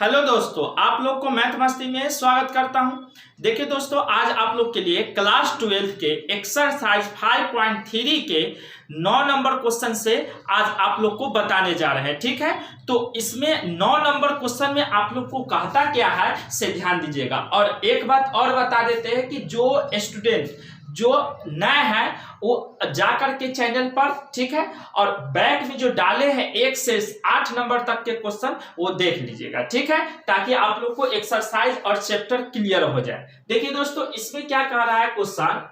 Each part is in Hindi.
हेलो दोस्तों, आप लोग को मैथ मस्ती में स्वागत करता हूं। देखिए दोस्तों, आज आप लोग के लिए क्लास 12 के एक्सरसाइज 5.3 के 9 नंबर क्वेश्चन से आज आप लोग को बताने जा रहे हैं। ठीक है, तो इसमें 9 नंबर क्वेश्चन में आप लोग को कहता क्या है से ध्यान दीजिएगा। और एक बात और बता देते हैं कि जो स्टूडेंट जो नए हैं वो जाकर के चैनल पर, ठीक है, और बैक में जो डाले हैं 1 से 8 नंबर तक के क्वेश्चन वो देख लीजिएगा। ठीक है, ताकि आप लोग को एक्सरसाइज और चैप्टर क्लियर हो जाए। देखिए दोस्तों, इसमें क्या कह रहा है क्वेश्चन,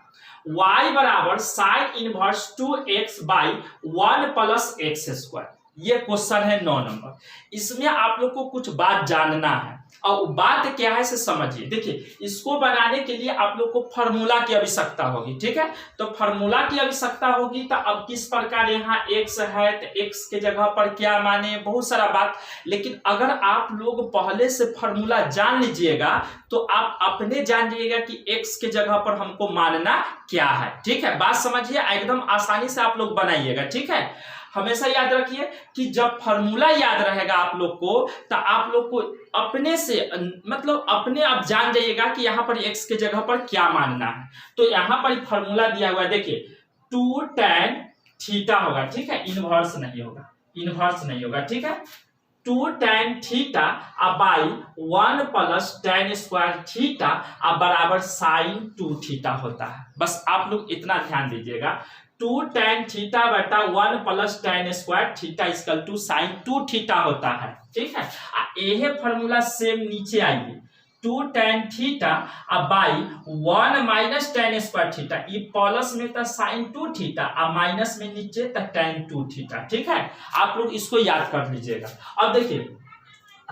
y बराबर sine inverse 2x by 1 plus x square. ये क्वेश्चन है 9 नंबर। इसमें आप लोग को कुछ बात जानना है और बात क्या है से समझिए। देखिए, इसको बनाने के लिए आप लोग को फार्मूला की आवश्यकता होगी। ठीक है, तो फार्मूला की आवश्यकता होगी। तो अब किस प्रकार यहाँ x है तो x के जगह पर क्या माने, बहुत सारा बात। लेकिन अगर आप लोग पहले से फार्मूला जान लीजिएगा तो आप अपने जान जाइएगा कि x के जगह पर हमको मानना क्या है। ठीक है, बात समझिए, एकदम आसानी से आप लोग बनाइएगा। ठीक है, हमेशा याद रखिए कि जब फार्मूला याद रहेगा आप लोग को तो आप लोग को अपने से मतलब अपने आप जान जाइएगा कि यहाँ पर x के जगह पर क्या मानना है। तो यहाँ पर फार्मूला दिया हुआ है, देखिए 2 tan थीटा होगा। ठीक है, इनवर्स नहीं होगा, इनवर्स नहीं होगा। ठीक है, 2 tan theta by 1 plus tan square theta बराबर साइन 2 थीटा होता है। बस आप लोग इतना ध्यान दीजिएगा, 2 tan थीटा बटा 1 plus tan square theta equal to sine 2 theta होता है। ठीक है, यह फार्मूला सेम नीचे आइए, 2 tan theta by 1 minus tan square theta, ये प्लस में था साइन 2 थीटा और माइनस में नीचे था tan 2 थीटा। ठीक है, आप लोग इसको याद कर लीजिएगा। अब देखिए,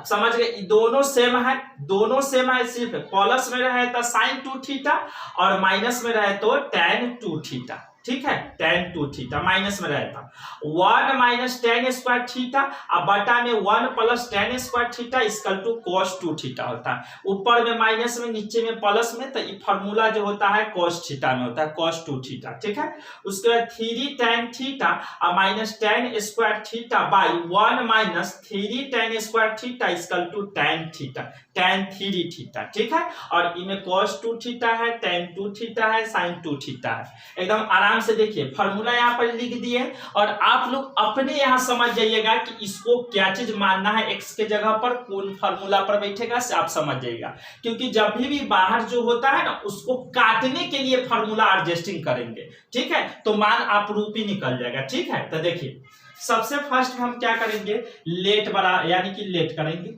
समझ गए, दोनों सेम है, दोनों सेम है, सिर्फ प्लस में रहे तो साइन 2 थीटा और माइनस में रहे तो tan 2 थीटा। ठीक है, tan 2 थीटा माइनस में रहता 1 माइनस tan स्क्वायर थीटा और बटा में 1 plus tan square theta equal to cos 2 theta होता है। ऊपर में माइनस में, नीचे में प्लस में, तो ये फार्मूला जो होता है cos थीटा में होता है, cos 2 थीटा। ठीक है, उसके बाद 3 tan थीटा और minus tan square theta by 1 minus 3 tan square theta equal to tan theta, tan 3 theta. ठीक है, और इनमें cos 2 थीटा है, tan 2 थीटा है, sin 2 थीटा है। एकदम आराम से देखिए, फार्मूला यहाँ पर लिख दिए और आप लोग अपने यहाँ समझ जाइएगा कि इसको क्या चीज मानना है, x के जगह पर कौन फार्मूला पर बैठेगा से आप समझ जाइएगा। क्योंकि जब भी बाहर जो होता है ना, उसको काटने के लिए फार्मूला एडजस्टिंग करेंगे। ठीक है, तो मान आप रूप ही निकल जाएगा। ठीक है, तो देखिए, सबसे फर्स्ट हम क्या करेंगे, लेट बड़ा यानी कि लेट करेंगे।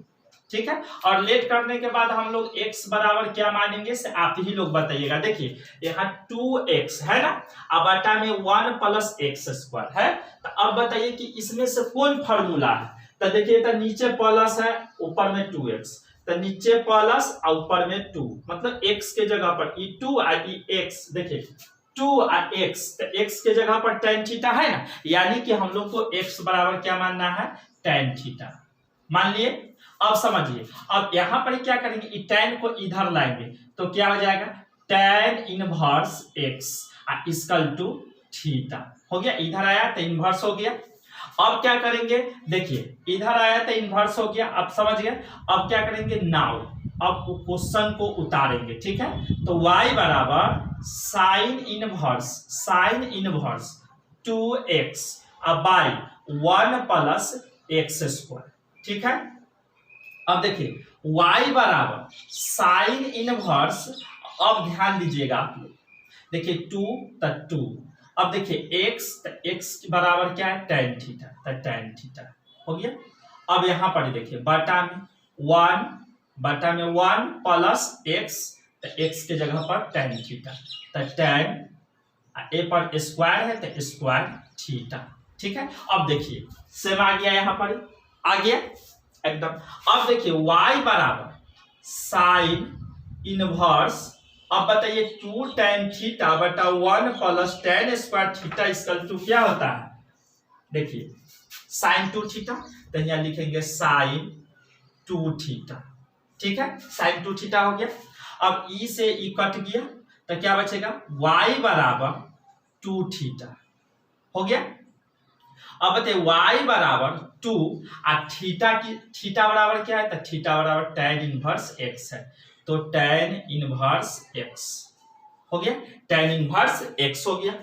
ठीक है, और लेट करने के बाद हम लोग x बराबर क्या मानेंगे से आप ही लोग बताइएगा। देखिए, यहाँ 2x है ना, अब बटा में 1 प्लस एक्स स्क्वायर है। तो अब बताइए कि इसमें से कौन फार्मूला है। तो देखिए, तो नीचे प्लस है, ऊपर में 2x, तो नीचे प्लस और ऊपर में 2, मतलब x के जगह पर ई 2 और ई x। देखिए 2 और x, तो x के जगह पर tan थीटा है ना, यानी कि हम लोग को x बराबर क्या मानना है, tan थीटा मान लिए। अब समझिए, अब यहां पर क्या करेंगे, tan को इधर लाएंगे तो क्या हो जाएगा, tan inverse x equal to theta हो गया। इधर आया तो इनवर्स हो गया। अब क्या करेंगे, देखिए इधर आया तो इनवर्स हो गया। अब समझ गए, अब क्या करेंगे, नाउ अब क्वेश्चन को उतारेंगे। ठीक है, तो y बराबर sine inverse 2x by 1 plus x square. ठीक है, अब देखिए y बराबर साइन इनवर्स, अब ध्यान दीजिएगा आप लोग, देखिए 2 तक 2, अब देखिए x बराबर क्या है, tan थीटा, तो tan थीटा हो गया। अब यहां पर देखिए बटा में 1 प्लस x, तो x के जगह पर tan थीटा, तो tan ए पर स्क्वायर है तो स्क्वायर थीटा। ठीक है, अब देखिए सेम आ गया, यहाँ पर आ गया एकदम। अब देखिए y बराबर साइन इनवर्स, अब बताइए 2 tan थीटा बटा 1 plus tan square theta equal to क्या होता है, देखिए साइन 2 थीटा, तो यहाँ लिखेंगे साइन 2 थीटा। ठीक है, साइन 2 थीटा हो गया। अब ई से ई कट गया तो क्या बचेगा, y बराबर 2 थीटा हो गया। अब बताइए y बराबर 2 और थीटा बराबर क्या है, तो थीटा बराबर tan इनवर्स x है, तो tan इनवर्स x हो गया, tan इनवर्स x हो गया।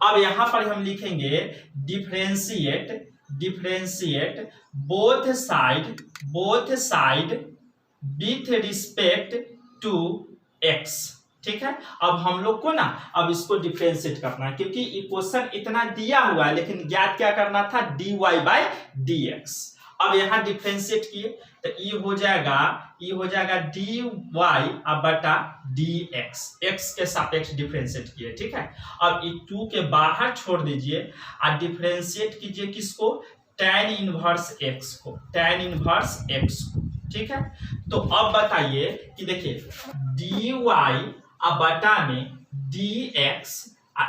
अब यहां पर हम लिखेंगे differentiate both side with respect to x। ठीक है, अब हम लोग को ना अब इसको डिफरेंशिएट करना है, क्योंकि इक्वेशन इतना दिया हुआ है लेकिन ज्ञात क्या करना था, dy बाई dx। अब यहाँ डिफरेंशिएट किए तो ई हो जाएगा dy अब बटा dx, x के सापेक्ष डिफरेंशिएट किए। ठीक है, अब ई 2 के बाहर छोड़ दीजिए और डिफरेंशिएट कीजिए किसको, tan इनवर्स x को, ठीक है। तो अब बताइए कि देखिए dy अब बटा में dx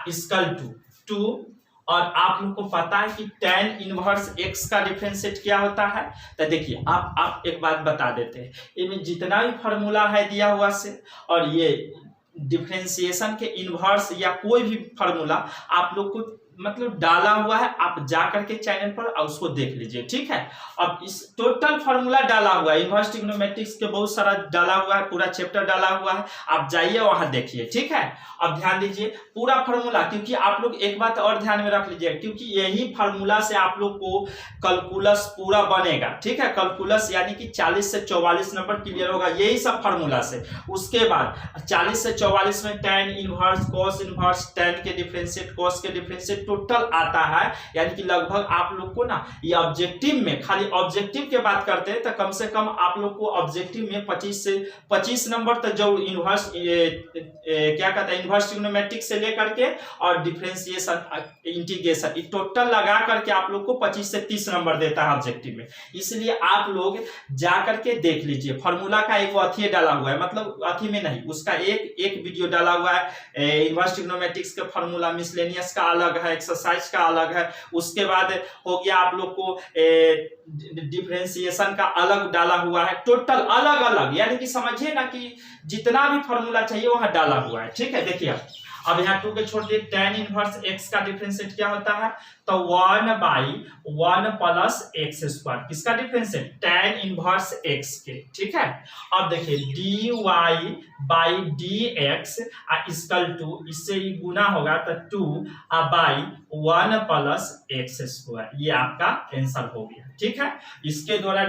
इक्वल टू 2, और आप लोग को पता है कि tan इनवर्स x का डिफरेंशिएट क्या होता है। तो देखिए आप एक बात बता देते हैं, इनमें जितना भी फार्मूला है दिया हुआ से, और ये डिफरेंशिएशन के इनवर्स या कोई भी फार्मूला आप लोग को मतलब डाला हुआ है, आप जाकर के चैनल पर और उसको देख लीजिए। ठीक है, अब इस टोटल फार्मूला डाला हुआ है, इनवर्स ट्रिग्नोमेट्रिक्स के बहुत सारा डाला हुआ है, पूरा चैप्टर डाला हुआ है, आप जाइए वहां देखिए। ठीक है, अब ध्यान दीजिए पूरा फार्मूला, क्योंकि आप लोग एक बात और ध्यान में रख लीजिए, क्योंकि यही फार्मूला से आप लोग को कैलकुलस पूरा बनेगा। ठीक है, कैलकुलस यानी कि 40 से 44 नंबर क्लियर होगा यही सब फार्मूला से। उसके बाद 40 से 44 में tan inverse, cos inverse, tan के डिफरेंशिएट, cos के डिफरेंशिएट टोटल आता है, यानी कि लगभग आप लोग को ना ये ऑब्जेक्टिव में, खाली ऑब्जेक्टिव के बात करते हैं तो कम से कम आप लोग को ऑब्जेक्टिव में 25 से 25 नंबर तक जो इनवर्स क्या कहता है, इनवर्स ट्रिग्नोमेट्रिक से लेकर के और डिफरेंशिएशन, इंटीग्रेशन, ये टोटल लगा करके आप लोग को 25 से 30 नंबर देता है ऑब्जेक्टिव में। इसलिए आप लोग जा करके देख लीजिए, फार्मूला का एक अथी डाला हुआ है, मतलब अथी में नहीं, उसका एक वीडियो डाला हुआ है, इनवर्स ट्रिग्नोमेट्रिक्स का फार्मूला, मिसलेनियस का अलग है, एक्सरसाइज का अलग है, उसके बाद हो गया आप लोग को डिफरेंशिएशन का अलग डाला हुआ है, टोटल अलग अलग, यानी कि समझिए ना कि जितना भी फार्मूला चाहिए वहां डाला हुआ है। ठीक है, देखिए अब यहाँ 2 के छोड़ दिए, tan इनवर्स x का डिफरेंशिएट क्या होता है, तो 1/1 प्लस एक्स स्क्वायर, किसका डिफरेंशिएट, tan इनवर्स x के। ठीक है, अब देखिए dy by dx equal to, इससे ही गुना होगा तो 2/1 प्लस एक्स स्क्वायर, ये आपका आंसर हो गया। ठीक है, इसके द्वारा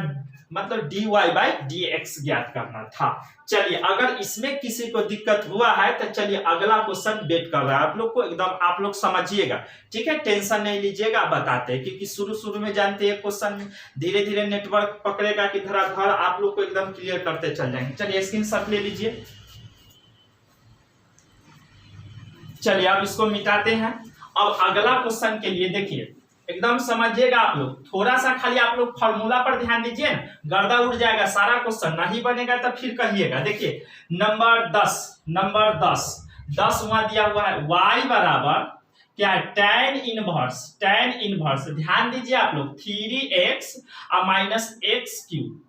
मतलब dy बाई dx ज्ञात करना था। चलिए, अगर इसमें किसी को दिक्कत हुआ है तो चलिए अगला क्वेश्चन वेट कर रहा है आप लोग को, एकदम आप लोग समझिएगा। ठीक है, टेंशन नहीं लीजिएगा, बताते हैं, क्योंकि शुरू में जानते हैं क्वेश्चन में धीरे धीरे नेटवर्क पकड़ेगा कि धराधर आप लोग को एकदम क्लियर करते चल जाएंगे। चलिए स्क्रीनशॉट ले लीजिए। चलिए अब इसको मिटाते हैं। अब अगला क्वेश्चन के लिए देखिए एकदम समझिएगा आप लोग, थोड़ा सा खाली आप लोग फार्मूला पर ध्यान दीजिए ना, गर्दा उड़ जाएगा सारा क्वेश्चन, नहीं बनेगा तो फिर कहिएगा। देखिए नंबर 10 वहां दिया हुआ है, y बराबर क्या है, tan इनवर्स, ध्यान दीजिए आप लोग, 3x minus x cube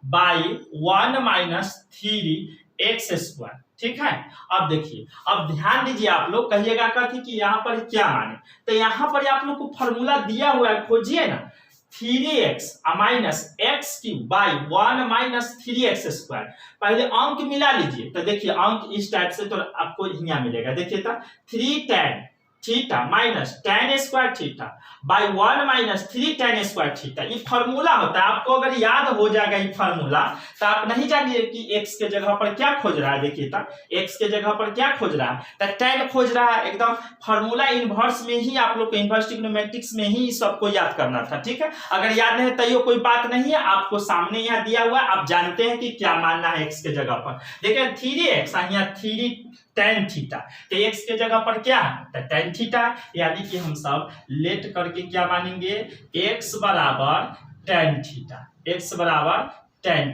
by 1 minus 3x square. ठीक है, अब देखिए, अब ध्यान दीजिए आप लोग, कहिएगा कि यहाँ पर क्या माने, तो यहाँ पर आप लोग को फॉर्मूला दिया हुआ है, खोजिए ना, 3x minus x cube by 1 minus 3x square. पहले अंक मिला लीजिए, तो देखिए अंक इस टाइप से तो आपको यहाँ मिलेगा, देखिए तो 3 tan theta minus tan square theta by 1 minus 3 tan square theta, ये फार्मूला होता है। आपको अगर याद हो जाएगा ये फार्मूला तो आप नहीं जानिए कि x के जगह पर क्या खोज रहा है। देखिए तो x के जगह पर क्या खोज रहा है, तो tan खोज रहा है। एकदम फार्मूला इनवर्स में ही आप लोग को, इनवर्स ट्रिग्नोमेट्रिक्स में ही सबको याद करना था। ठीक है, अगर याद नहीं तो कोई बात नहीं है, आपको सामने यहाँ दिया हुआ है, आप जानते हैं कि क्या मानना है x के जगह पर। देखिए 3x यहाँ 3 tan थीटा, तो x के जगह पर क्या है, तो tan थीटा, यानी कि हम सब लेट करके क्या मानेंगे, x बराबर tan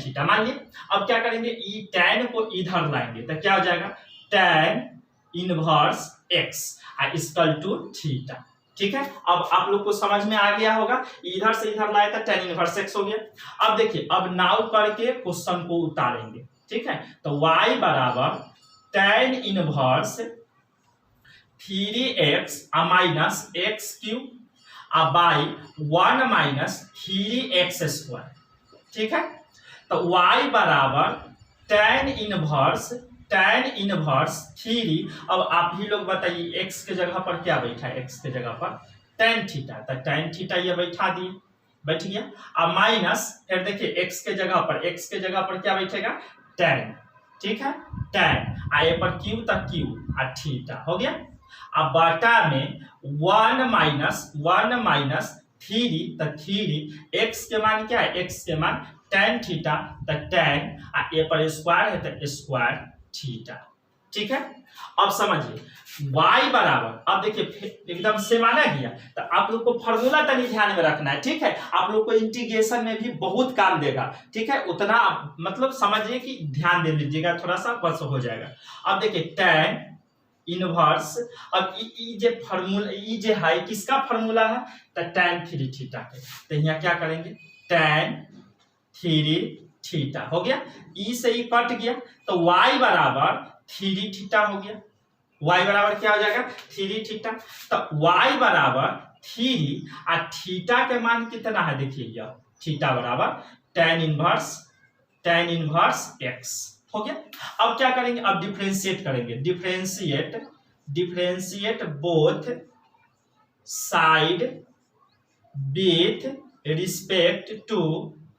थीटा, मान लिए। अब क्या करेंगे, ई tan को इधर लाएंगे तो क्या हो जाएगा, tan inverse x equal to theta. ठीक है, अब आप लोग को समझ में आ गया होगा, इधर से इधर लाए तो tan इनवर्स x हो गया। अब देखिए, अब नाउ करके क्वेश्चन को उतारेंगे। ठीक है, तो y बराबर tan inverse 3x minus x cube अब बाई 1 माइनस 3x²। ठीक है, तो y बराबर tan इनवर्स 3। अब आप ही लोग बताइए x के जगह पर क्या बैठा है, x के जगह पर tan थीटा, तो tan थीटा ये बैठा दिए, बैठ गया। अब माइनस फिर देखिए x के जगह पर क्या बैठेगा, tan। ठीक है, tan आए पर q तक q और थीटा हो गया। अब बटा में 1 माइनस 3, तो 3 x के मान क्या है, x के मान tan थीटा, तो tan ए पर स्क्वायर है तो स्क्वायर थीटा। ठीक है, अब समझिए y बराबर, अब देखिए एकदम से माना गया, तो आप लोग को फॉर्मूला तनी ध्यान में रखना है। ठीक है, आप लोग को इंटीग्रेशन में भी बहुत काम देगा। ठीक है, उतना मतलब समझिए कि ध्यान दे लीजिएगा, थोड़ा सा बस हो जाएगा। अब देखिए tan इनवर्स, अब जे फॉर्मूला जे है किसका फॉर्मूला है, तो tan 3 थीटा के, तो यहाँ क्या करेंगे tan 3 थीटा हो गया, ई से ई कट गया, तो y बराबर 3 थीटा हो गया। y बराबर क्या हो जाएगा, 3 थीटा, तो y बराबर 3 और थीटा के मान कितना है, देखिए यह थीटा बराबर tan इनवर्स x हो गया। अब क्या करेंगे, अब डिफरेंशिएट करेंगे, differentiate both side with respect to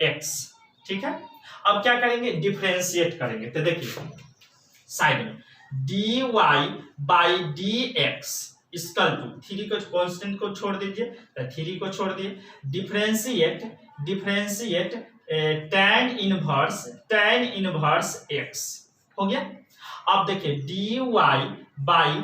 x। ठीक है, अब क्या करेंगे, डिफरेंशिएट करेंगे, तो देखिए साइड में dy by dx equal to 3 को कांस्टेंट को छोड़ दीजिए, तो 3 को छोड़ दिए, डिफरेंशिएट tan इनवर्स x हो गया। अब देखिए dy by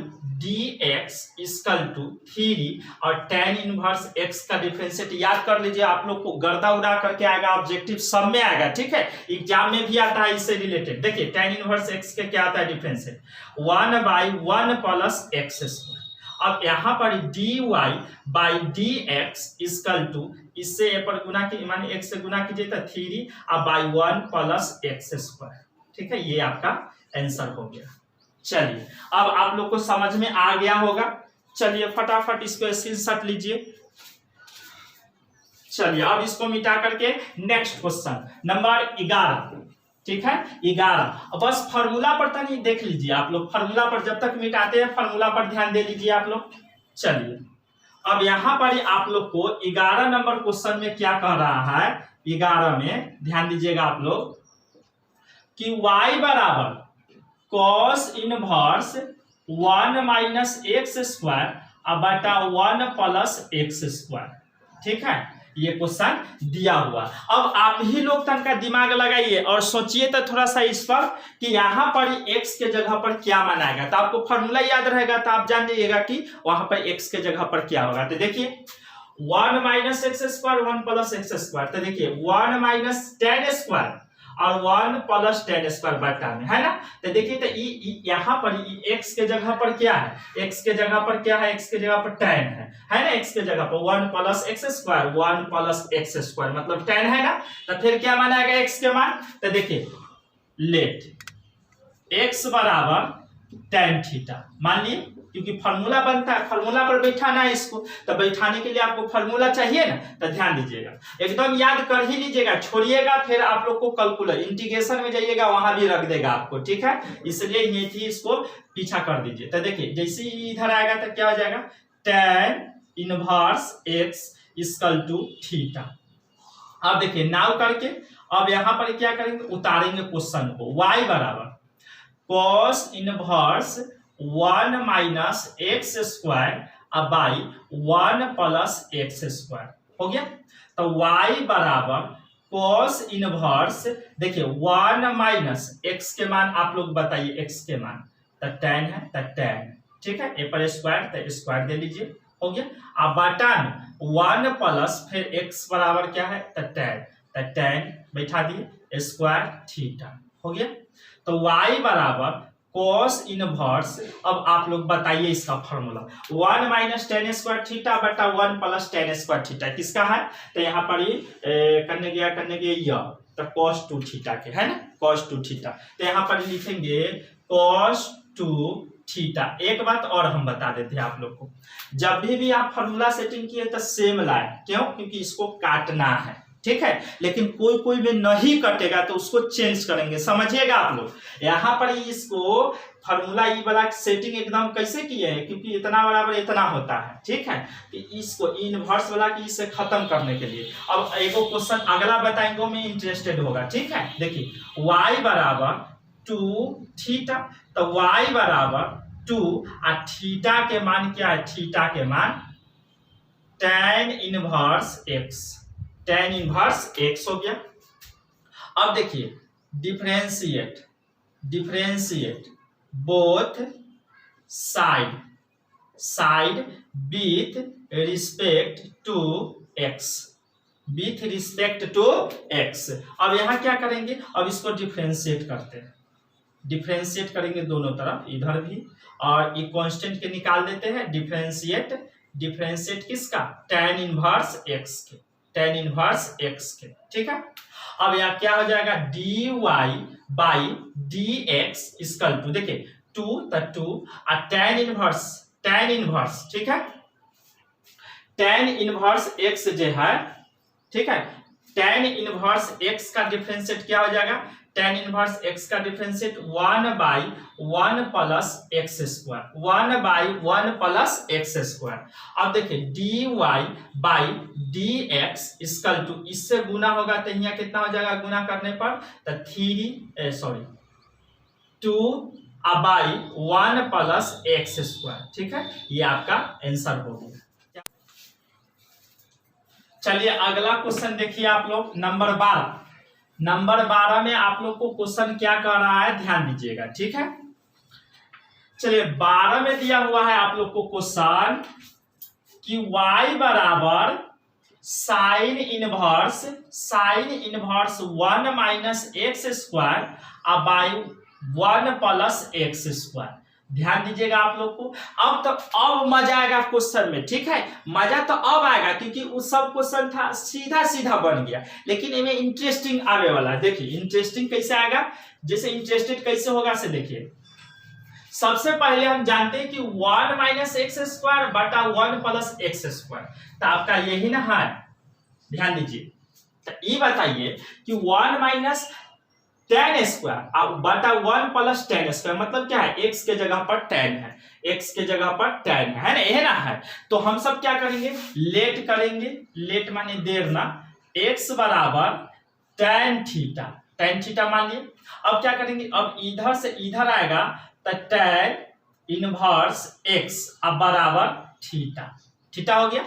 dx equal to 3 और tan इनवर्स x का डिफरेंशिएट याद कर लीजिए, आप लोग को गर्दा उड़ा करके आएगा, ऑब्जेक्टिव सब में आएगा। ठीक है, एग्जाम में भी आता है इससे रिलेटेड। देखिए tan इनवर्स x के क्या आता है डिफरेंशिएट, 1/1 प्लस x²। अब यहाँ पर dy by dx equal to, इससे ए पर गुना की माने x से गुना कीजिए तो 3 और बाई 1 प्लस x²। ठीक है, ये आपका आंसर हो गया। चलिए अब आप लोग को समझ में आ गया होगा। चलिए फटाफट इसको स्क्रीनशॉट लीजिए। चलिए अब इसको मिटा करके नेक्स्ट क्वेश्चन नंबर 11। ठीक है, 11। बस फॉर्मूला पर तो नहीं देख लीजिए आप लोग, फॉर्मूला पर जब तक मिटाते हैं फॉर्मूला पर ध्यान दे लीजिए आप लोग। चलिए अब यहां पर आप लोग को 11 नंबर क्वेश्चन में क्या कह रहा है, 11 में ध्यान दीजिएगा आप लोग कि y बराबर cos इनवर्स 1 माइनस x² अब बटा 1 प्लस x²। ठीक है, ये क्वेश्चन दिया हुआ। अब आप ही लोग तनका दिमाग लगाइए और सोचिए तो थोड़ा सा इस पर कि यहाँ पर x के जगह पर क्या मानाएगा, तो आपको फॉर्मूला याद रहेगा, तो आप जान जाइएगा कि वहां पर x के जगह पर क्या होगा। तो देखिए 1 माइनस x² 1 प्लस x², तो देखिए 1 माइनस tan² और 1 प्लस tan² बटा में, है ना। तो देखिए तो यहाँ पर x के जगह पर क्या है, x के जगह पर क्या है, x के जगह पर tan है ना, x के जगह पर 1 प्लस x² 1 प्लस x² मतलब tan है ना। तो फिर क्या मानेगा x के मान, तो देखिए लेट x बराबर tan थीटा मान लिए, क्योंकि फॉर्मूला बनता है, फॉर्मूला पर बैठाना है इसको, तो बैठाने के लिए आपको फॉर्मूला चाहिए ना, तो ध्यान दीजिएगा एकदम याद कर ही लीजिएगा, छोड़िएगा फिर आप लोग को कैलकुलेट इंटीग्रेशन में जाइएगा वहां भी रख देगा आपको। ठीक है, इसलिए ये थी इसको पीछा कर दीजिए। तो देखिए जैसे ही इधर आएगा तो क्या हो जाएगा, tan inverse x equal to theta. अब देखिए नाउ करके अब यहाँ पर क्या करेंगे, उतारेंगे क्वेश्चन को, y बराबर cos inverse 1 minus x² by 1 plus x² हो गया। तो y बराबर cos इनवर्स, देखिए 1 माइनस x के मान आप लोग बताइए, x के मान तो tan है, तो tan। ठीक है, ए पर स्क्वायर तो स्क्वायर दे लीजिए, हो गया। अब बटा में 1 प्लस फिर x बराबर क्या है, तो tan बैठा दिए स्क्वायर थीटा हो गया। तो y बराबर cos इनवर्स, अब आप लोग बताइए इसका फॉर्मूला, 1 माइनस tan² थीटा बटा 1 प्लस tan² थीटा किसका है, तो यहाँ पर ही करने गया यह तो cos 2 थीटा के है ना, cos 2 थीटा। तो यहाँ पर लिखेंगे cos 2 थीटा। एक बात और हम बता देते हैं आप लोग को, जब भी आप फॉर्मूला सेटिंग किए तो सेम लाए, क्यों? क्योंकि इसको काटना है, ठीक है। लेकिन कोई कोई भी नहीं कटेगा तो उसको चेंज करेंगे, समझिएगा आप लोग। यहाँ पर इसको फॉर्मूला ई वाला सेटिंग एकदम कैसे किए हैं, क्योंकि इतना बराबर इतना होता है, ठीक है। कि इसको इनवर्स वाला की इससे खत्म करने के लिए अब एक क्वेश्चन अगला बताएंगे, में इंटरेस्टेड होगा, ठीक है। देखिए y बराबर 2 थीटा, तो y बराबर 2 और थीटा के मान क्या है? थीटा के मान tan inverse x, tan inverse x हो गया। अब देखिए differentiate, differentiate both side, side with respect to x, with respect to x। अब यहां क्या करेंगे? अब इसको डिफरेंशिएट करते हैं, डिफरेंशिएट करेंगे दोनों तरफ, इधर भी, और ये कांस्टेंट के निकाल देते हैं। डिफरेंशिएट, डिफरेंशिएट किसका? tan इनवर्स x के, tan इनवर्स x के, ठीक है। अब यहाँ क्या हो जाएगा? dy by dx equal to, देखिए 2 तो 2 और tan इनवर्स, tan इनवर्स, ठीक है। tan इनवर्स x जो है, ठीक है, tan इनवर्स x का डिफरेंशिएट क्या हो जाएगा? tan इनवर्स x का differentiate 1 by 1 plus x square, 1 by 1 plus x square. अब देखिए dy by dx equal to, इससे गुना होगा तो यहाँ कितना हो जाएगा गुना करने पर? तो 2 बाई 1 प्लस एक्स स्क्वायर, ठीक है। ये आपका आंसर हो गया। चलिए अगला क्वेश्चन देखिए आप लोग, नंबर 12। नंबर 12 में आप लोग को क्वेश्चन क्या कर रहा है, ध्यान दीजिएगा, ठीक है। चलिए 12 में दिया हुआ है आप लोग को क्वेश्चन कि y बराबर sine inverse, sine inverse 1 minus x square और बाई 1 प्लस एक्स स्क्वायर। ध्यान दीजिएगा आप लोग को। अब तो अब मजा आएगा क्वेश्चन में, ठीक है। मजा तो अब आएगा क्योंकि उस सब क्वेश्चन था सीधा सीधा बन गया, लेकिन इनमें इंटरेस्टिंग आने वाला है। देखिए इंटरेस्टिंग कैसे आएगा, जैसे इंटरेस्टेड कैसे होगा से देखिए। सबसे पहले हम जानते हैं कि 1 माइनस एक्स स्क्वायर बटा 1 प्लस एक्स स्क्वायर, तो आपका यही ना है। ध्यान दीजिए, तो ये बताइए कि 1 माइनस tan स्क्वायर बटा 1 प्लस tan स्क्वायर मतलब क्या है? x के जगह पर tan है, x के जगह पर tan है ना, यह ना है। तो हम सब क्या करेंगे? लेट करेंगे, लेट माने देर ना, x बराबर tan थीटा, tan थीटा मान लिए। अब क्या करेंगे? अब इधर से इधर आएगा तो tan इनवर्स x अब बराबर थीटा, थीटा हो गया।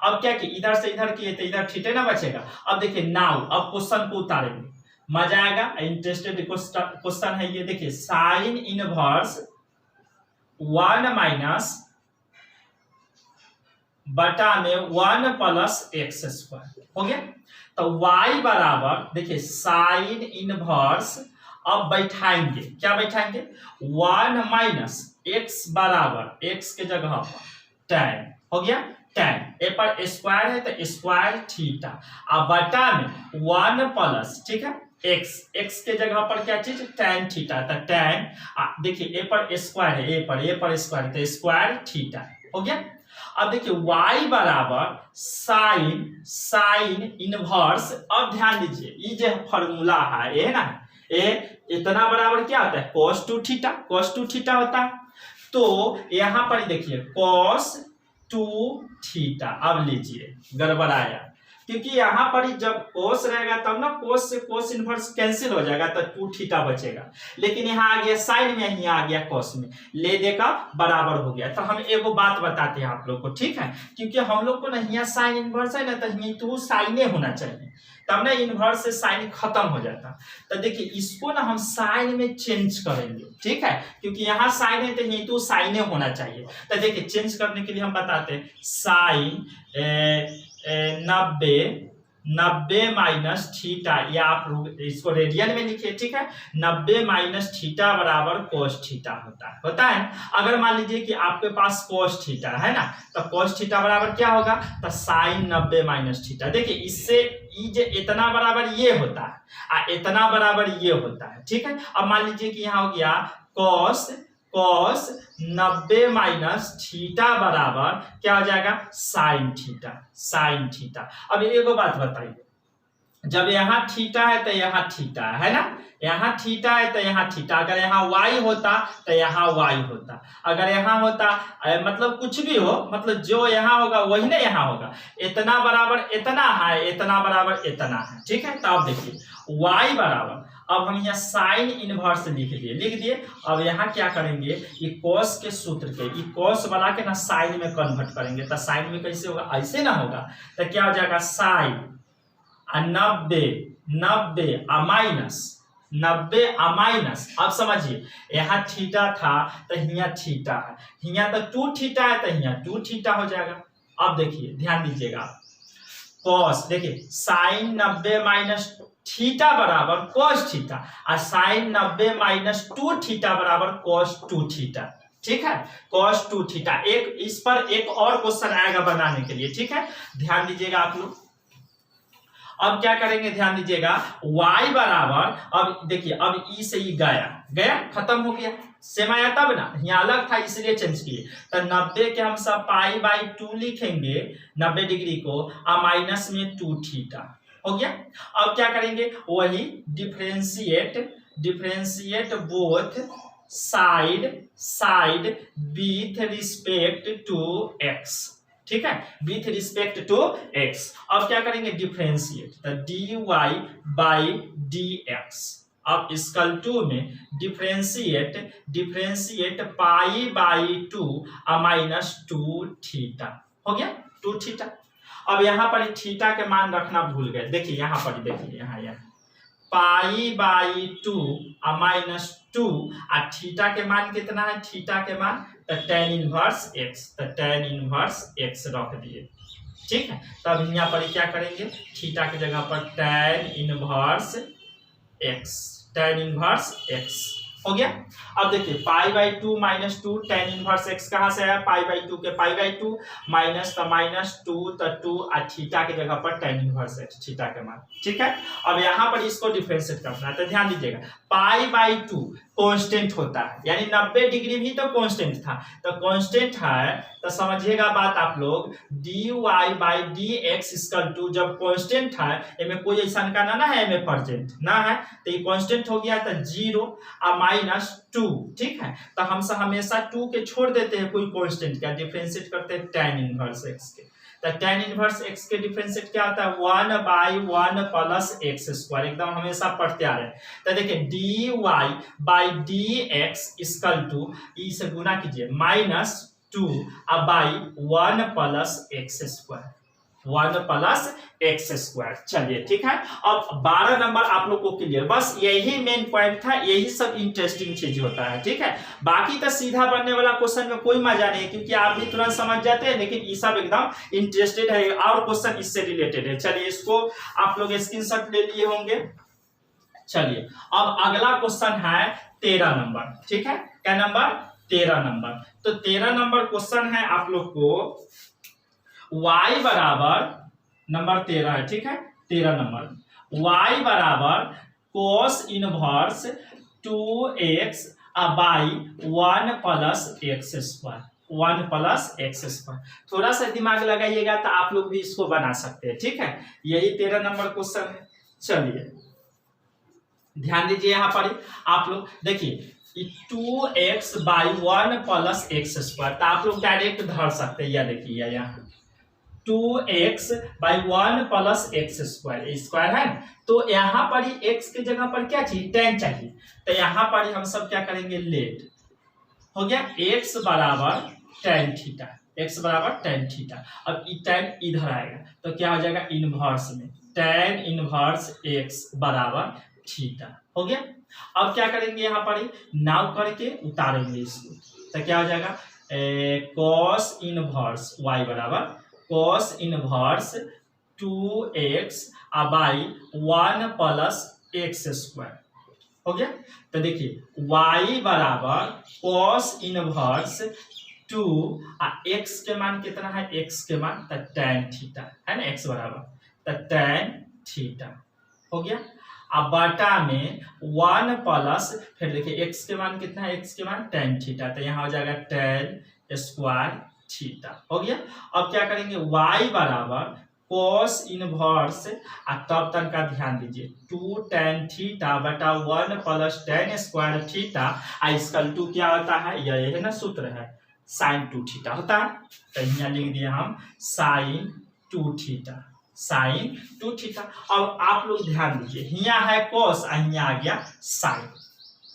अब क्या कि इधर से इधर किए तो इधर थीटा ना बचेगा। अब देखिए नाउ, अब क्वेश्चन को उतारेंगे, मजा आएगा। इंटरेस्टेड क्वेश्चन है ये। देखिए साइन इनवर्स 1 माइनस बटा में 1 प्लस एक्स स्क्वायर हो गया। तो y बराबर देखिए साइन इनवर्स, अब बैठाएंगे, क्या बैठाएंगे? 1 माइनस एक्स बराबर x के जगह पर tan हो गया, tan ए पर स्क्वायर है तो स्क्वायर थीटा, अब बटा में 1 प्लस, ठीक है, x के जगह पर क्या चीज? tan थीटा, तो tan देखिए ए पर स्क्वायर है, ए पर स्क्वायर तो स्क्वायर थीटा हो गया। अब देखिए y बराबर साइन इनवर्स, अब ध्यान दीजिए ये जो फॉर्मूला है ये ना, ये इतना बराबर क्या होता है? cos 2 थीटा, cos 2 थीटा होता है। तो यहां पर देखिए cos 2 थीटा, अब लीजिए गड़बड़ाया, क्योंकि यहाँ पर जब कोस रहेगा तब ना कोस से कोस इनवर्स कैंसिल हो जाएगा तो 2 थीटा बचेगा, लेकिन यहाँ आ गया साइन में, यहाँ आ गया कोस में, ले दे का बराबर हो गया। तो हम एगो बात बताते हैं आप लोग को, ठीक है, क्योंकि हम लोग को ना यहाँ साइन इनवर्स है ना, तो यहाँ तो साइने होना चाहिए, तब ना इनवर्स से साइन खत्म हो जाता। तो देखिए इसको ना हम साइन में चेंज करेंगे, ठीक है, क्योंकि यहाँ साइन है तो यही तो साइने होना चाहिए। तो देखिए चेंज करने के लिए हम बताते हैं साइन 90 माइनस थीटा, या आप लोग इसको रेडियन में लिखिए, ठीक है। 90 माइनस थीटा बराबर कोस थीटा होता है। अगर मान लीजिए कि आपके पास कोस थीटा है ना, तो कोस थीटा बराबर क्या होगा? तो साइन 90 माइनस थीटा। देखिए इससे ये इतना बराबर ये होता है, इतना बराबर ये होता है, ठीक है। अब मान लीजिए कि यहाँ हो गया कोस कॉस 90 माइनस थीटा बराबर क्या हो जाएगा साइन थीटा, साइन थीटा। अब एक बात बताइए, जब यहाँ थीटा है तो यहाँ थीटा है ना, यहाँ थीटा है तो यहाँ थीटा, अगर यहाँ वाई होता तो यहाँ वाई होता, अगर यहाँ होता मतलब कुछ भी हो, मतलब जो यहाँ होगा वही ना यहाँ होगा, इतना बराबर इतना है, इतना बराबर इतना है, ठीक है। तो अब देखिए y बराबर, अब हम यहाँ साइन इनवर्स लिख दिए। अब यहाँ क्या करेंगे, ये कॉस के सूत्र के ये कॉस बना के ना साइन में कन्वर्ट करेंगे, तो साइन में कैसे होगा, ऐसे ना होगा, तो क्या हो जाएगा साइन 90 माइनस। अब समझिए यहाँ थीटा था तो यहाँ थीटा है, यहाँ तो 2 थीटा है तो यहाँ 2 थीटा हो जाएगा। अब देखिए ध्यान दीजिएगा, कॉस देखिए साइन 90 माइनस थीटा बराबर कॉस थीटा, और साइन 90 माइनस 2 थीटा बराबर कॉस 2 थीटा, ठीक है, कॉस 2 थीटा। एक इस पर एक और क्वेश्चन आएगा बनाने के लिए, ठीक है, ध्यान दीजिएगा आप लोग। अब क्या करेंगे, ध्यान दीजिएगा, y बराबर, अब देखिए अब ई से ई गया खत्म हो गया, सेम आया तब ना, यहाँ अलग था इसलिए चेंज किए, तो 90 के हम सब π/2 लिखेंगे 90 डिग्री को, और माइनस में 2 थीटा हो गया। अब क्या करेंगे, वही differentiate both side with respect to x, ठीक है, विथ रिस्पेक्ट टू x। अब क्या करेंगे, डिफरेंशिएट, तो dy/dx। अब स्कल 2 में डिफरेंशिएट π/2 माइनस 2 थीटा हो गया, 2 थीटा। अब यहाँ पर थीटा के मान रखना भूल गए, देखिए यहाँ पर देखिए यहाँ π/2 माइनस 2, और थीटा के मान कितना है, थीटा के मान तो tan इनवर्स x, तो tan इनवर्स x रख दिए, ठीक है। तब यहाँ पर क्या करेंगे, थीटा की जगह पर tan इनवर्स x हो गया। अब देखिए π/2 माइनस 2 tan इनवर्स x कहाँ से आया, π/2 के π/2 माइनस तो माइनस 2 तो 2, और थीटा की जगह पर tan इनवर्स x थीटा के मान, ठीक है। अब यहाँ पर इसको डिफरेंशिएट करना है, तो ध्यान दीजिएगा π/2 कांस्टेंट होता है, यानी 90 डिग्री भी तो कांस्टेंट था, तो कांस्टेंट है तो समझिएगा बात आप लोग, dy/dx = जब कांस्टेंट है, इसमें कोई ऐसा का ना है, इसमें परसेंट ना है, तो ये कांस्टेंट हो गया तो 0 और माइनस 2, ठीक है। तो हम हमेशा 2 के छोड़ देते हैं, कोई कांस्टेंट का डिफरेंशिएट करते हैं tan इनवर्स x के, तो tan इनवर्स x के डिफरेंशिएट क्या होता है, 1/1 प्लस x², एकदम हमेशा पढ़ते आ रहे हैं। तो देखिए dy/dx = ई से गुना कीजिए -2/1 प्लस x², 1 प्लस x²। चलिए ठीक है, अब 12 नंबर आप लोग को क्लियर, बस यही मेन पॉइंट था, यही सब इंटरेस्टिंग चीज होता है, ठीक है। बाकी तो सीधा बनने वाला क्वेश्चन में कोई मजा नहीं, क्योंकि आप भी तुरंत समझ जाते हैं, लेकिन ये सब एकदम इंटरेस्टेड है और क्वेश्चन इससे रिलेटेड है। चलिए इसको आप लोग स्क्रीनशॉट ले लिए होंगे। चलिए अब अगला क्वेश्चन है 13 नंबर, ठीक है, क्या नंबर, 13 नंबर। तो 13 नंबर क्वेश्चन है आप लोग को y बराबर, नंबर 13 है, ठीक है, 13 नंबर, y बराबर cos inverse 2x by 1 plus x²। थोड़ा सा दिमाग लगाइएगा तो आप लोग भी इसको बना सकते हैं, ठीक है। यही 13 नंबर क्वेश्चन है। चलिए ध्यान दीजिए, यहाँ पर आप लोग देखिए 2x बाई 1 प्लस x², तो आप लोग डायरेक्ट धर सकते हैं, या देखिए यहाँ 2x बाई 1 प्लस x² है, तो यहाँ पर ही x की जगह पर क्या चाहिए, tan चाहिए, तो यहाँ पर ही हम सब क्या करेंगे, लेट हो गया x बराबर tan थीटा, अब tan इधर आएगा तो क्या हो जाएगा, इनवर्स में tan इनवर्स x बराबर थीटा हो गया। अब क्या करेंगे, यहाँ पर ही नाव करके उतारेंगे इसको, तो क्या हो जाएगा, cos इनवर्स y बराबर cos inverse 2x by 1 plus x² हो गया। तो देखिए y बराबर cos इनवर्स 2 x के मान कितना है, x के मान tan थीटा है ना, x बराबर तो tan थीटा हो गया। अब बटा में 1 प्लस, फिर देखिए x के मान कितना है, x के मान tan थीटा, तो यहाँ हो जाएगा tan स्क्वायर थीटा। हो गया। अब क्या करेंगे, y बराबर cos इनवर्स, तब तक का ध्यान दीजिए 2 tan थीटा बटा 1 प्लस tan स्क्वायर थीटा, इसका 2 क्या होता है, यह है ना सूत्र है, sin 2 थीटा होता है। तो यहाँ लिख दिया हम sin 2 थीटा, sin 2 थीटा। अब आप लोग ध्यान दीजिए, यहाँ है cos, यहाँ आ गया sin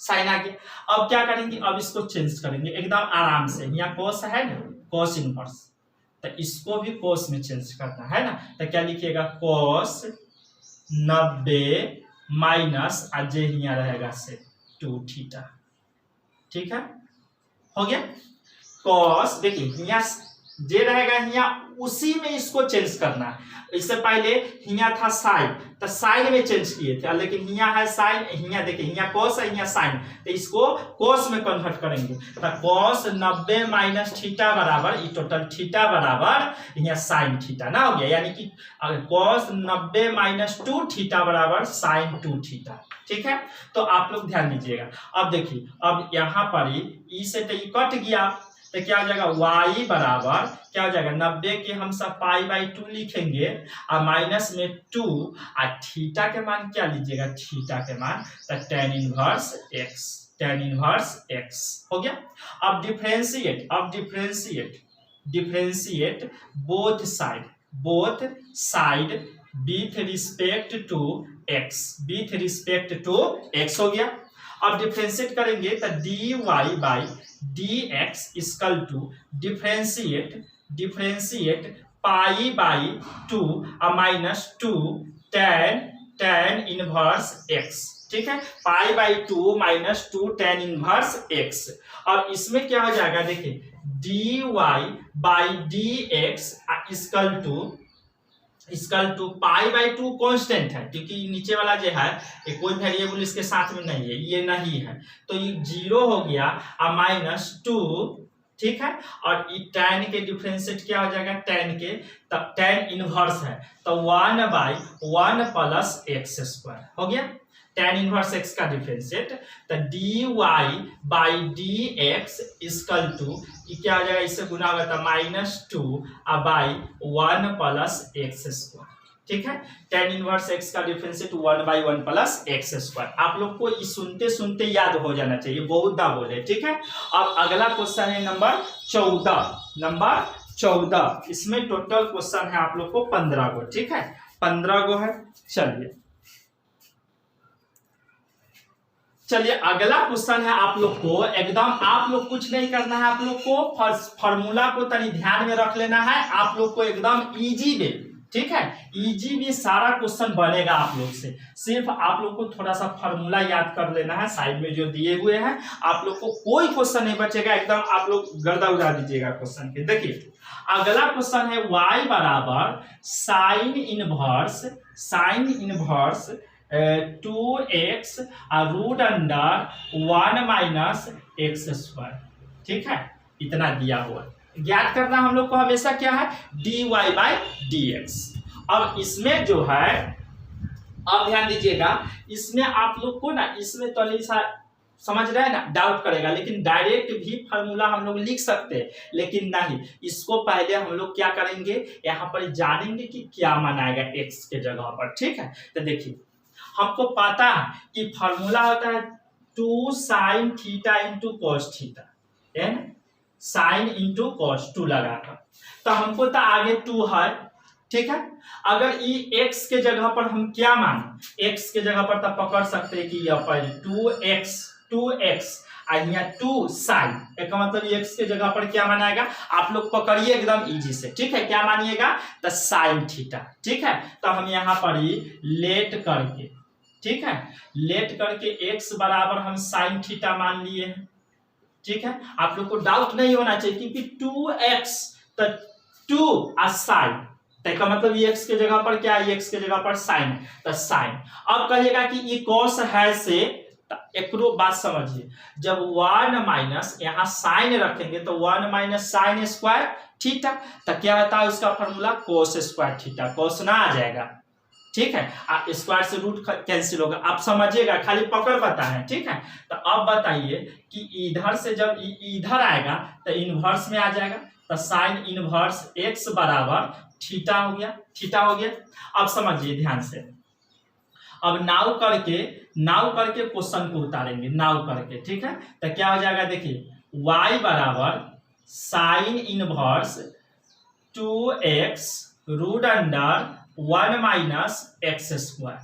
आ गया। अब क्या करेंगे, अब इसको चेंज करेंगे एकदम आराम से। यहाँ cos है ना, cos इनवर्स, तो इसको भी cos में चेंज करना है ना, तो क्या लिखिएगा, cos 90 माइनस आज यहाँ रहेगा से 2 थीटा। ठीक है, हो गया। cos देखिए यहाँ जे रहेगा, यहाँ उसी में इसको चेंज करना है। इससे पहले यहाँ था साइन, तो साइन में चेंज किए थे, लेकिन यहाँ है साइन, यहाँ देखिए यहाँ cos है, यहाँ साइन, तो इसको cos में कन्वर्ट करेंगे। तो cos 90 माइनस थीटा बराबर, ये टोटल थीटा बराबर यहाँ साइन थीटा ना हो गया, यानी कि cos 90 माइनस 2 थीटा बराबर साइन 2 थीटा। ठीक है, तो आप लोग ध्यान दीजिएगा। अब देखिए, अब यहाँ पर ई से तो ये कट गया, तो क्या हो जाएगा, y बराबर क्या हो जाएगा, 90 के हम सब π/2 लिखेंगे, और माइनस में 2, और थीटा के मान क्या लीजिएगा, थीटा के मान तो tan इनवर्स x हो गया। अब differentiate both side with respect to x हो गया। अब डिफरेंशिएट करेंगे तो dy/dx equal to differentiate π/2 minus 2 tan inverse x। ठीक है, π/2 माइनस 2 tan इनवर्स x। और इसमें क्या हो जाएगा, देखिए dy/dx इक्वल टू π/2 कांस्टेंट है, क्योंकि नीचे वाला जो है ये कोई वेरिएबल इसके साथ में नहीं है, ये नहीं है, तो ये 0 हो गया और माइनस 2। ठीक है, और ये tan के डिफरेंशिएट क्या हो जाएगा, tan के, तब tan इनवर्स है तो 1/1 प्लस x स्क्वायर हो गया। tan इनवर्स x का डिफरेंशिएट, तो dy/dx इक्वल टू क्या हो जाएगा, इससे गुना होगा तो -2/1 प्लस x स्क्वायर। ठीक है, tan इनवर्स x का डिफरेंशिएट 1/1 प्लस x स्क्वायर। आप लोग को सुनते सुनते याद हो जाना चाहिए, बहुत दा बोले। ठीक है, अब अगला क्वेश्चन है नंबर 14। इसमें टोटल क्वेश्चन है आप लोग को 15 गो। ठीक है, 15 गो है। चलिए अगला क्वेश्चन है आप लोग को, एकदम आप लोग कुछ नहीं करना है, आप लोग को फॉर्मूला को तनी ध्यान में रख लेना है, आप लोग को एकदम इजी वे। ठीक है, इजी भी सारा क्वेश्चन बनेगा आप लोग से, सिर्फ आप लोग को थोड़ा सा फॉर्मूला याद कर लेना है, साइड में जो दिए हुए हैं। आप लोग को कोई क्वेश्चन नहीं बचेगा, एकदम आप लोग गर्दा उड़ा दीजिएगा क्वेश्चन के। देखिए अगला क्वेश्चन है y बराबर sine inverse 2x root under 1 minus x square. ठीक है, इतना दिया हुआ ज्ञात करना हम लोग को हमेशा क्या है, dy/dx। अब इसमें जो है, अब ध्यान दीजिएगा, इसमें आप लोग को ना, इसमें तो समझ रहे हैं ना, डाउट करेगा, लेकिन डायरेक्ट भी फार्मूला हम लोग लिख सकते हैं, लेकिन नहीं, इसको पहले हम लोग क्या करेंगे, यहाँ पर जानेंगे कि क्या मनाएगा x के जगह पर। ठीक है, तो देखिए हमको पता है कि फार्मूला होता है 2 sin theta into cos theta, है ना, साइन इंटू कॉस 2 लगाकर, तो हमको तो आगे 2 है। ठीक है, अगर ये x के जगह पर हम क्या माने, x के जगह पर तब पकड़ सकते हैं कि यह पर 2x यहाँ 2 साइन, इसका मतलब x के जगह पर क्या मानाएगा, आप लोग पकड़िए एकदम इजी से। ठीक है, क्या मानिएगा, तो साइन थीटा। ठीक है, तो हम यहाँ पर ही लेट करके, ठीक है, लेट करके x बराबर हम साइन थीटा मान लिए हैं। ठीक है, आप लोग को डाउट नहीं होना चाहिए, क्योंकि 2x तो 2 और साइन, तो का मतलब x के जगह पर क्या है, x के जगह पर साइन, तो साइन। अब कहिएगा कि ये कॉस है से, एक बात समझिए, जब 1 माइनस यहाँ साइन रखेंगे तो 1 माइनस साइन स्क्वायर थीटा, तो क्या होता है उसका फॉर्मूला, कोस स्क्वायर थीटा, कोस ना आ जाएगा। ठीक है। स्क्वायर से रूट कैंसिल होगा, आप समझिएगा, खाली पकड़ पता है, ठीक है। तो अब बताइए कि इधर से जब इधर आएगा तो इनवर्स में आ जाएगा, तो साइन इनवर्स x बराबर थीटा हो गया, थीटा हो गया। अब समझिए ध्यान से, अब नाउ करके क्वेश्चन को उतारेंगे, नाउ करके, ठीक है। तो क्या हो जाएगा, देखिए y बराबर sine inverse 2x root under 1 minus x square,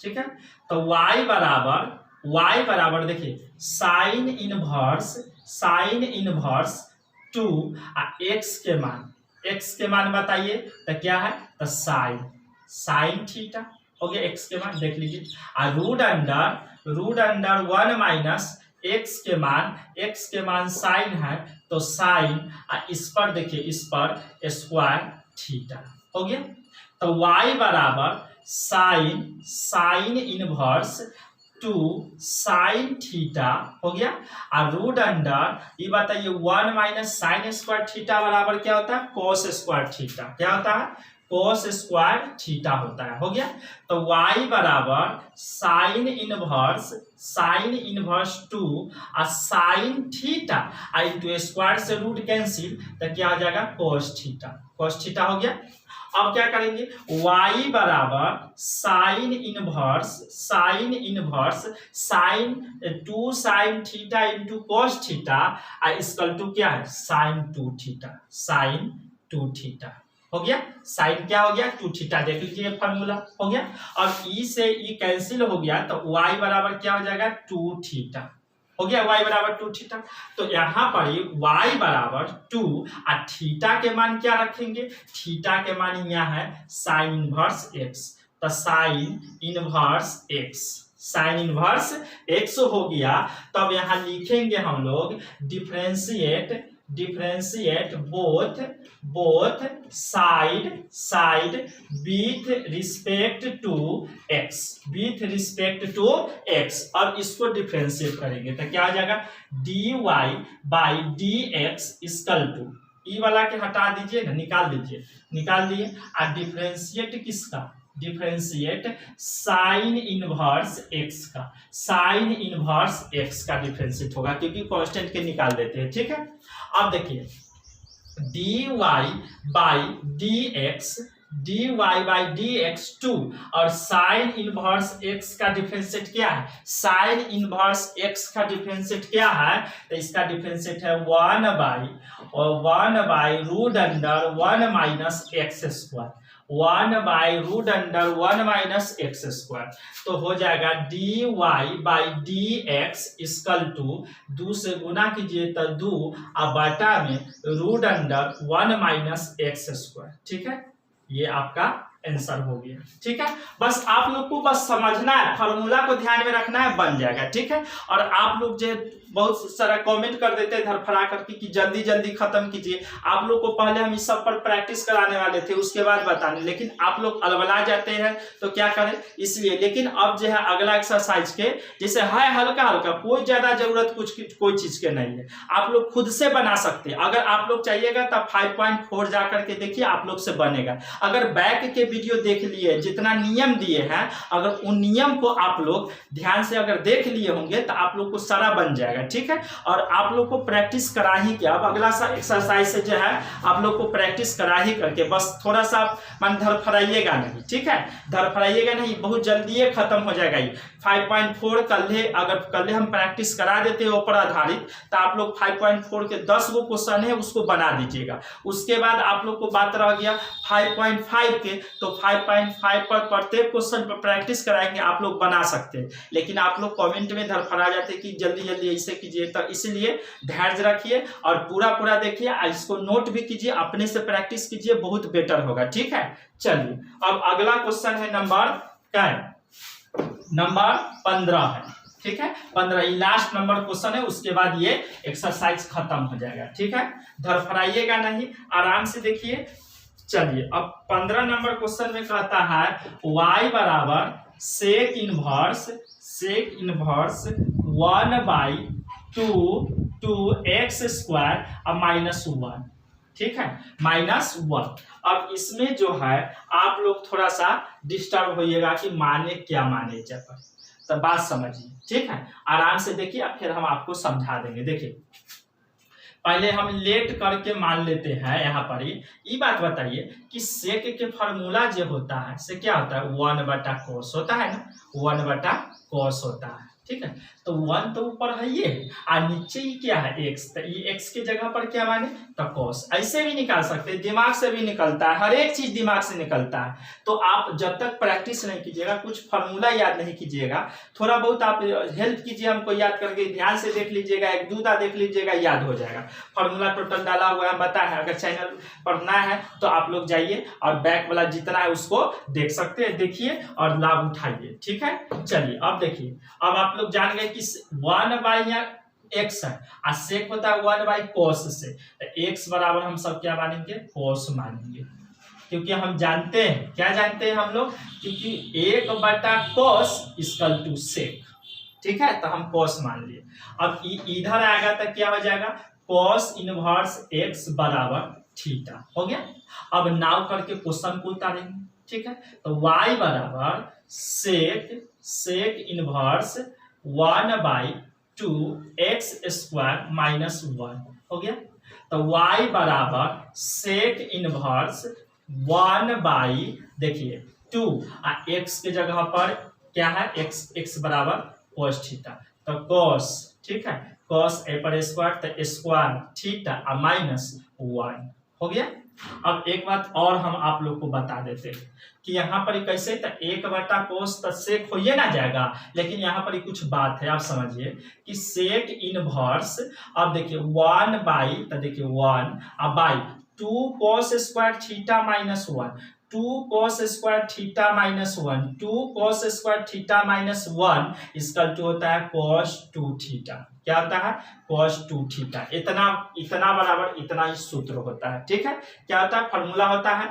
ठीक है। तो y बराबर देखिए साइन इनवर्स 2 x के मान बताइए, तो क्या है, तो साइन थीटा हो गया, x के मान देख लीजिए। और रूट अंडर 1 माइनस x के मान साइन है, तो साइन, इस पर देखिए, इस पर स्क्वायर थीटा हो गया। तो y बराबर साइन इनवर्स 2 साइन थीटा हो गया। और रूट अंडर, ये बताइए 1 माइनस साइन स्क्वायर थीटा बराबर क्या होता है, कोस स्क्वायर थीटा, क्या होता है, कोस स्क्वायर थीटा होता है, हो गया। तो y बराबर साइन इनवर्स 2 और साइन थीटा इंटू स्क्वायर से रूट कैंसिल, तो क्या हो जाएगा, कोस थीटा हो गया। अब क्या करेंगे, y बराबर sine inverse 2 sine theta into cos theta equal to क्या है, साइन 2 थीटा हो गया। साइन क्या हो गया, 2 थीटा, देख लीजिए फॉर्मूला हो गया। और ई से ई कैंसिल हो गया, तो y बराबर क्या हो जाएगा, 2 थीटा हो गया, y बराबर 2 थीटा। तो यहाँ पर ही y बराबर 2 और थीटा के मान क्या रखेंगे, थीटा के मान यहाँ है साइन इनवर्स x, तो साइन इनवर्स x हो गया। तब यहाँ लिखेंगे हम लोग differentiate both side with respect to x, और इसको डिफरेंशिएट करेंगे तो क्या हो जाएगा, dy by dx equal to, e वाला के हटा दीजिए ना, निकाल दिए। और डिफरेंशिएट किसका, डिफरेंशिएट साइन इनवर्स x का डिफरेंशिएट होगा, क्योंकि कांस्टेंट के निकाल देते हैं, ठीक है। अब देखिए dy बाई dx 2 और साइन इनवर्स x का डिफरेंशिएट क्या है, साइन इनवर्स x का डिफरेंशिएट क्या है, तो इसका डिफरेंशिएट है 1 by root under 1 minus x square, 1 by root under 1 minus x square. तो हो जाएगा dy by dx equal to 2 से गुना कीजिए तो 2 और बटा में root under 1 minus x square, ठीक है। ये आपका आंसर हो गया, ठीक है। बस आप लोग को बस समझना है, फार्मूला को ध्यान में रखना है, बन जाएगा, ठीक है। और आप लोग जो बहुत सारा कमेंट कर देते हैं धरफड़ा करके कि जल्दी जल्दी खत्म कीजिए। आप लोग को पहले हम इस सब पर प्रैक्टिस कराने वाले थे, उसके बाद बताने, लेकिन आप लोग अलबला जाते हैं तो क्या करें, इसलिए। लेकिन अब जो है अगला एक्सरसाइज के जैसे है हल्का हल्का, कोई ज्यादा जरूरत कोई चीज के नहीं है, आप लोग खुद से बना सकते हैं। अगर आप लोग चाहिएगा तब 5.4 जा करके देखिए, आप लोग से बनेगा। अगर बैक के वीडियो देख लिए, जितना नियम दिए हैं, अगर उन नियम को आप लोग ध्यान से अगर देख लिए होंगे तो आप लोग को सारा बन जाएगा, ठीक है। और आप लोग को प्रैक्टिस करा ही क्या, अब अगला सा एक्सरसाइज से जो है आप लोग को प्रैक्टिस करा ही करके बस थोड़ा सा मन धरफड़ाइएगा नहीं, ठीक है, धरफड़ाइएगा नहीं, बहुत जल्दी खत्म हो जाएगा ये 5.4। कल हम प्रैक्टिस करा देते हैं ऊपर आधारित, तो आप लोग 5.4 के 10 गो क्वेश्चन है उसको बना दीजिएगा। उसके बाद आप लोग को बात रह गया 5.5 के, तो 5.5 पर प्रत्येक क्वेश्चन पर प्रैक्टिस कराएंगे, आप लोग बना सकते हैं। लेकिन आप लोग कमेंट में धरफड़ा जाते कि जल्दी जल्दी ऐसे कीजिए, तो इसलिए धैर्य रखिए और पूरा देखिए, इसको नोट भी कीजिए, अपने से प्रैक्टिस कीजिए, बहुत बेटर होगा, ठीक है। चलिए अब अगला क्वेश्चन है नंबर 15 है, ठीक है। 15 लास्ट नंबर क्वेश्चन है, उसके बाद ये एक्सरसाइज खत्म हो जाएगा, ठीक है। धरफड़ाइएगा नहीं, आराम से देखिए। चलिए अब 15 नंबर क्वेश्चन में कहता है y बराबर sec inverse 1 by 2 x square और -1, ठीक है, -1। अब इसमें जो है आप लोग थोड़ा सा डिस्टर्ब होइएगा कि माने क्या माने जब, तो बात समझिए, ठीक है, आराम से देखिए, अब फिर हम आपको समझा देंगे। देखिए पहले हम लेट करके मान लेते हैं यहाँ पर ही। ये बात बताइए कि सेक के फॉर्मूला जो होता है से क्या होता है, 1/cos होता है ना, 1/cos होता है, ठीक है। तो 1 तो ऊपर है ये, और नीचे ही क्या है x, तो ये x के जगह पर क्या माने तो cos। ऐसे भी निकाल सकते हैं, दिमाग से भी निकलता है, हर एक चीज दिमाग से निकलता है। तो आप जब तक प्रैक्टिस नहीं कीजिएगा, कुछ फॉर्मूला याद नहीं कीजिएगा, थोड़ा बहुत आप हेल्प कीजिए हमको याद करके, ध्यान से देख लीजिएगा, एक दूसरा देख लीजिएगा, याद हो जाएगा। फॉर्मूला टोटल डाला हुआ है, पता है। अगर चैनल पढ़ना है तो आप लोग जाइए और बैक वाला जितना है उसको देख सकते हैं, देखिए और लाभ उठाइए, ठीक है। चलिए अब देखिए, अब आप लोग जान गए कि 1/x है और सेक होता है 1/cos से, तो x बराबर हम सब क्या मानेंगे, cos मानेंगे, क्योंकि हम जानते हैं, क्या जानते हैं हम लोग, क्योंकि 1/cos = सेक, ठीक है, तो हम cos मान लिए। अब इधर आएगा तो क्या हो जाएगा, cos इनवर्स x बराबर थीटा हो गया। अब नाव करके क्वेश्चन को उतारेंगे, ठीक है। तो y बराबर सेक इनवर्स 1/2x² - 1 हो गया। तो y बराबर सेक इनवर्स 1/, देखिए 2, x के जगह पर क्या है, x बराबर cos थीटा, तो cos, ठीक है, cos a पर स्क्वायर, तो स्क्वायर थीटा -1 हो गया। अब एक बात और हम आप लोग को बता देते हैं कि यहाँ पर कैसे, तो 1/cos तो सेक हो ही ना जाएगा, लेकिन यहाँ पर कुछ बात है, आप समझिए कि सेक इनवर्स, अब देखिए 1/, तो देखिए 1 अब by 2 cos square theta -1, 2 cos square theta -1, 2 cos square theta -1 इसका जो होता है cos 2 थीटा। क्या होता है, cos 2 थीटा। इतना बराबर इतना ही सूत्र होता है, ठीक है। क्या होता है, फॉर्मूला होता है।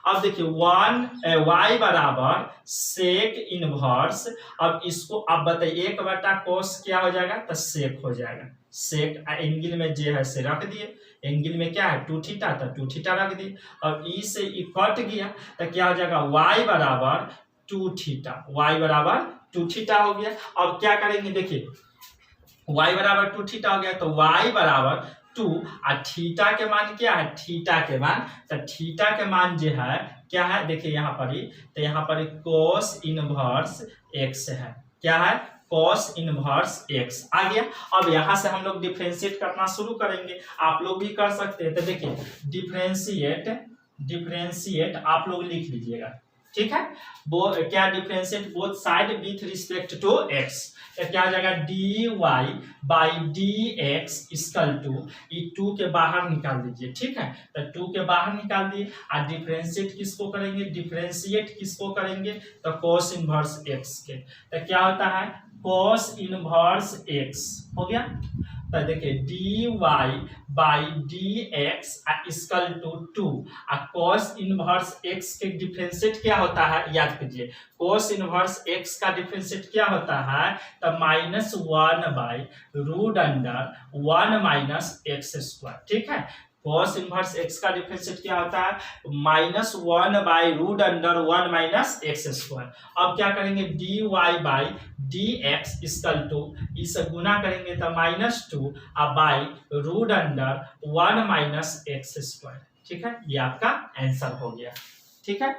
अब देखिए y बराबर सेक इनवर्स, अब इसको आप बताइए 1/cos क्या हो जाएगा, तो सेक हो जाएगा। सेक एंगल में जो है से रख दिए, एंगल में क्या है 2 थीटा, तो 2 थीटा रख दिए। अब ई से ई कट गया तो क्या हो जाएगा, y बराबर 2 थीटा, y बराबर 2 थीटा हो गया। अब क्या करेंगे, देखिए y बराबर 2 थीटा हो गया, तो y बराबर 2 और थीटा के मान क्या है, थीटा के मान, तो थीटा के मान जो है क्या है, देखिए यहाँ पर ही, तो यहाँ पर cos इनवर्स x है, क्या है, cos इनवर्स x आ गया। अब यहाँ से हम लोग डिफरेंशिएट करना शुरू करेंगे, आप लोग भी कर सकते हैं। तो देखिए डिफरेंशिएट आप लोग लिख लीजिएगा, ठीक है। क्या differentiate both side with respect to x, तो क्या हो जाएगा, dy/dx = 2 के बाहर निकाल दीजिए, ठीक है। तो 2 के बाहर निकाल दिए और डिफरेंशिएट किसको करेंगे, डिफरेंशिएट किसको करेंगे, तो cos इनवर्स x के, तो क्या होता है cos इनवर्स x हो गया। तो देखिए dy/dx = 2 और cos इनवर्स x के डिफरेंशिएट क्या होता है, याद कीजिए, cos इनवर्स x का डिफरेंशिएट क्या होता है, तो -1/√1 - x², ठीक है। cos इनवर्स x का डिफरेंशिएट क्या होता है, -1/√1 - x²। अब क्या करेंगे, dy/dx = इसे गुना करेंगे तो -2 /√1 - x², ठीक है। ये आपका आंसर हो गया, ठीक है।